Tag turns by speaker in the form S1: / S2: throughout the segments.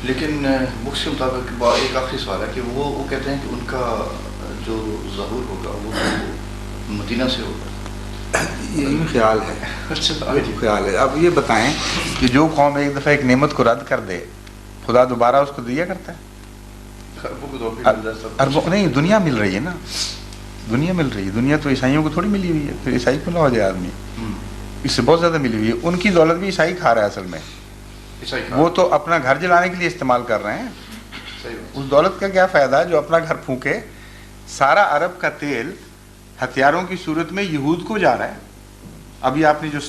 S1: لیکن بکس کے مطابق ایک آخری سوال ہے کہ وہ کہتے ہیں کہ ان کا جو ظہور ہوگا وہ مدینہ سے ہوگا.
S2: یہی خیال ہے. خیال ہے. اب یہ بتائیں کہ جو قوم ایک دفعہ ایک نعمت کو رد کر دے خدا دوبارہ اس کو دیا کرتا ہے؟ اربوں نہیں، دنیا مل رہی ہے نا، دنیا مل رہی ہے. دنیا تو عیسائیوں کو تھوڑی ملی ہوئی ہے، پھر عیسائی کھلا ہو جائے آدمی. اس سے بہت زیادہ ملی ہوئی ہے. ان کی دولت بھی عیسائی کھا رہا ہے اصل میں. وہ تو اپنا گھر جلانے کے لیے استعمال کر رہے ہیں. اس دولت کا کیا فائدہ ہے جو اپنا گھر پھونکے؟ سارا عرب کا تیل ہتھیاروں کی صورت میں یہود کو جا رہا ہے. ابھی آپ نے جو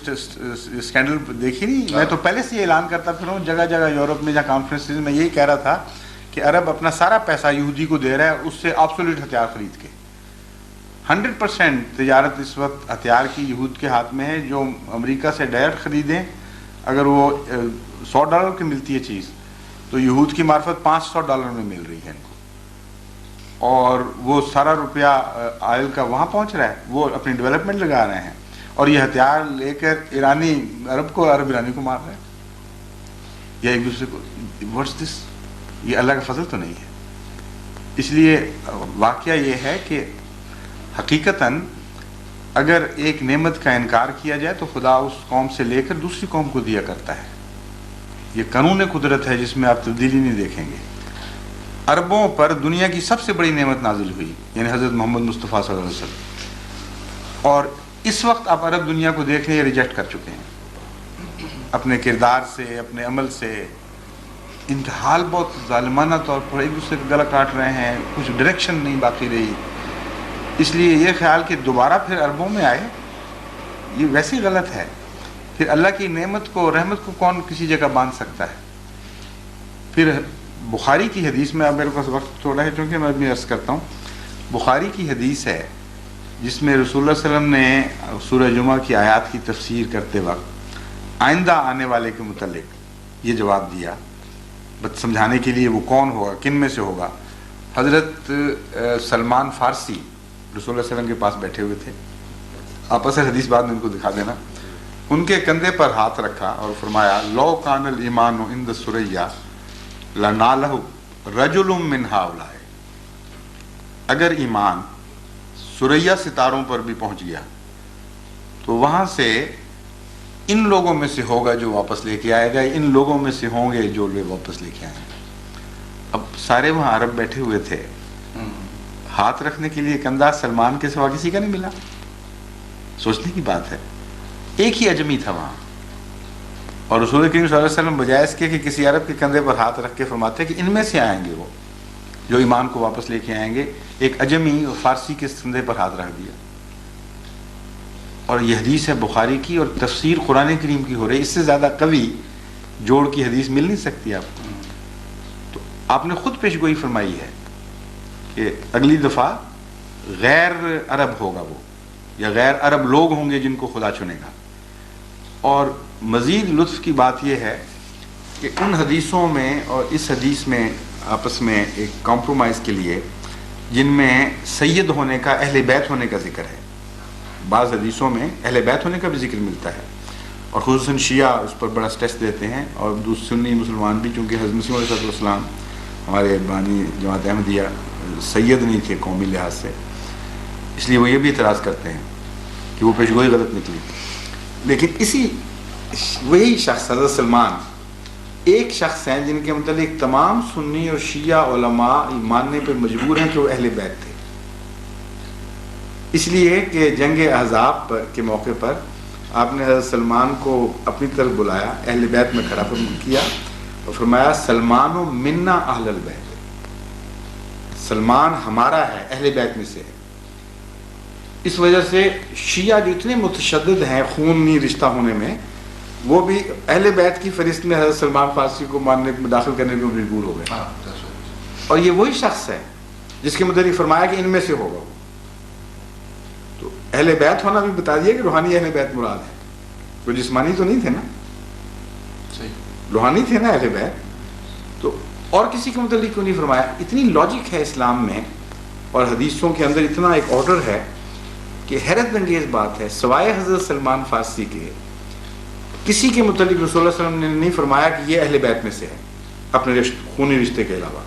S2: اسکینڈل دیکھی نہیں، میں تو پہلے سے یہ اعلان کرتا پھر جگہ جگہ یورپ میں جہاں کانفرنس میں یہی کہہ رہا تھا کہ عرب اپنا سارا پیسہ یہودی کو دے رہا ہے، اس سے آبسولوٹ ہتھیار خرید کے. 100% تجارت اس وقت ہتھیار کی یہود کے ہاتھ میں ہے. جو امریکہ سے ڈائریکٹ خریدیں، اگر وہ $100 کی ملتی ہے چیز تو یہود کی معرفت $500 میں مل رہی ہے ان کو، اور وہ سارا روپیہ آئل کا وہاں پہنچ رہا ہے. وہ اپنی ڈیولپمنٹ لگا رہے ہیں، اور یہ ہتھیار لے کر ایرانی عرب کو، عرب ایرانی کو مار رہے ہیں یا ایک دوسرے کو. What's this? یہ اللہ کا فضل تو نہیں ہے. اس لیے واقعہ یہ ہے کہ حقیقتاً اگر ایک نعمت کا انکار کیا جائے تو خدا اس قوم سے لے کر دوسری قوم کو دیا کرتا ہے. یہ قانون قدرت ہے جس میں آپ تبدیلی نہیں دیکھیں گے. عربوں پر دنیا کی سب سے بڑی نعمت نازل ہوئی، یعنی حضرت محمد مصطفیٰ صلی اللہ علیہ وسلم. اور اس وقت آپ عرب دنیا کو دیکھ لیں، ریجیکٹ کر چکے ہیں اپنے کردار سے، اپنے عمل سے. انتحال بہت ظالمانہ طور پر ایک دوسرے کا گلا کاٹ رہے ہیں، کچھ ڈائریکشن نہیں باقی رہی. اس لیے یہ خیال کہ دوبارہ پھر عربوں میں آئے، یہ ویسے غلط ہے. پھر اللہ کی نعمت کو، رحمت کو کون کسی جگہ باندھ سکتا ہے؟ پھر بخاری کی حدیث میں، اب میرے پاس وقت تھوڑا ہے چونکہ میں بھی عرض کرتا ہوں. بخاری کی حدیث ہے جس میں رسول اللہ صلی اللہ علیہ وسلم نے سورہ جمعہ کی آیات کی تفسیر کرتے وقت آئندہ آنے والے کے متعلق یہ جواب دیا، سمجھانے کے لیے وہ کون ہوگا، کن میں سے ہوگا. حضرت سلمان فارسی رسول اللہ صلی اللہ علیہ وسلم کے پاس بیٹھے ہوئے تھے. آپ اصل حدیث بعد میں ان کو دکھا دینا. ان کے کندھے پر ہاتھ رکھا اور فرمایا، لو کان الایمان عند ثریا لنالہ رجل من ہؤلاء. اگر ایمان ثریا ستاروں پر بھی پہنچ گیا تو وہاں سے ان لوگوں میں سے ہوگا جو واپس لے کے آئے گا، ان لوگوں میں سے ہوں گے جو لوگ واپس لے کے آئیں گے. اب سارے وہاں عرب بیٹھے ہوئے تھے، ہاتھ رکھنے کے لیے کندھا سلمان کے سوا کسی کا نہیں ملا. سوچنے کی بات ہے. ایک ہی اجمی تھا وہاں، اور رسول کریم صلی اللہ علیہ وسلم بجائے اس کے کہ کسی عرب کے کندھے پر ہاتھ رکھ کے فرماتے کہ ان میں سے آئیں گے وہ جو ایمان کو واپس لے کے آئیں گے، ایک اجمی اور فارسی کے کندھے پر ہاتھ رکھ دیا. اور یہ حدیث ہے بخاری کی، اور تفسیر قرآن کریم کی ہو رہی. اس سے زیادہ قوی جوڑ کی حدیث مل نہیں سکتی آپ کو. تو آپ نے خود پیش گوئی فرمائی ہے کہ اگلی دفعہ غیر عرب ہوگا وہ، یا غیر عرب لوگ ہوں گے جن کو خدا چنے گا. اور مزید لطف کی بات یہ ہے کہ ان حدیثوں میں اور اس حدیث میں آپس میں ایک کمپرومائز کے لیے جن میں سید ہونے کا، اہل بیت ہونے کا ذکر ہے. بعض حدیثوں میں اہل بیت ہونے کا بھی ذکر ملتا ہے، اور خصوصاً شیعہ اس پر بڑا اسٹریس دیتے ہیں، اور سنی مسلمان بھی، چونکہ حضرت مسیح علیہ السلام ہمارے بانی جماعت احمدیہ سید نہیں تھے قومی لحاظ سے، اس لیے وہ یہ بھی اعتراض کرتے ہیں کہ وہ پیشگوئی غلط نکلی. لیکن وہی شخص حضرت سلمان ایک شخص ہیں جن کے متعلق تمام سنی اور شیعہ علماء ماننے پر مجبور ہیں کہ وہ اہل بیت تھے. اس لیے کہ جنگ احزاب کے موقع پر آپ نے حضرت سلمان کو اپنی طرف بلایا، اہل بیت میں کھڑا کیا اور فرمایا، سلمان و منا اہل البیت، سلمان ہمارا ہے، اہل بیت میں سے ہے. اس وجہ سے شیعہ جو اتنے متشدد ہیں خونی رشتہ ہونے میں، وہ بھی اہل بیت کی فہرست میں حضرت سلمان فارسی کو ماننے میں داخل کرنے میں مجبور ہو گئے. اور یہ وہی شخص ہے جس کے متعلق فرمایا کہ ان میں سے ہوگا. تو اہل بیت ہونا بھی بتا دیا کہ روحانی اہل بیت مراد ہے، کوئی جسمانی تو نہیں تھے نا، روحانی تھے نا اہل بیت. تو اور کسی کے متعلق کیوں نہیں فرمایا؟ اتنی لاجک ہے اسلام میں، اور حدیثوں کے اندر اتنا ایک آرڈر ہے کہ حیرت انگیز بات ہے، سوائے حضرت سلمان فارسی کے کسی کے متعلق رسول اللہ صلی اللہ علیہ وسلم نے نہیں فرمایا کہ یہ اہل بیت میں سے ہے. اپنے خونی رشتے کے علاوہ.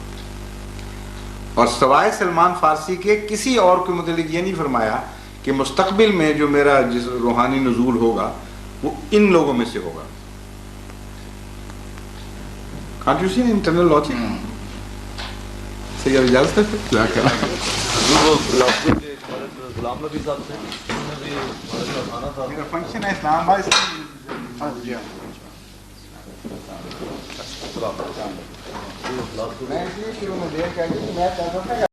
S2: اور سوائے سلمان فارسی کے کسی اور کے متعلق یہ نہیں فرمایا کہ مستقبل میں جو میرا جس روحانی نزول ہوگا وہ ان لوگوں میں سے ہوگا. Can't you see an internal logic? صحیح ہے, اجازت ہے.
S3: غلام نبی صاحب سے انہوں نے بھی ہمارے ساتھ آنا تھا.
S2: میرا فنکشن ہے اسلام آباد. میں اس لیے شروع میں دیر کر دی, میں چاہتا تھا کہ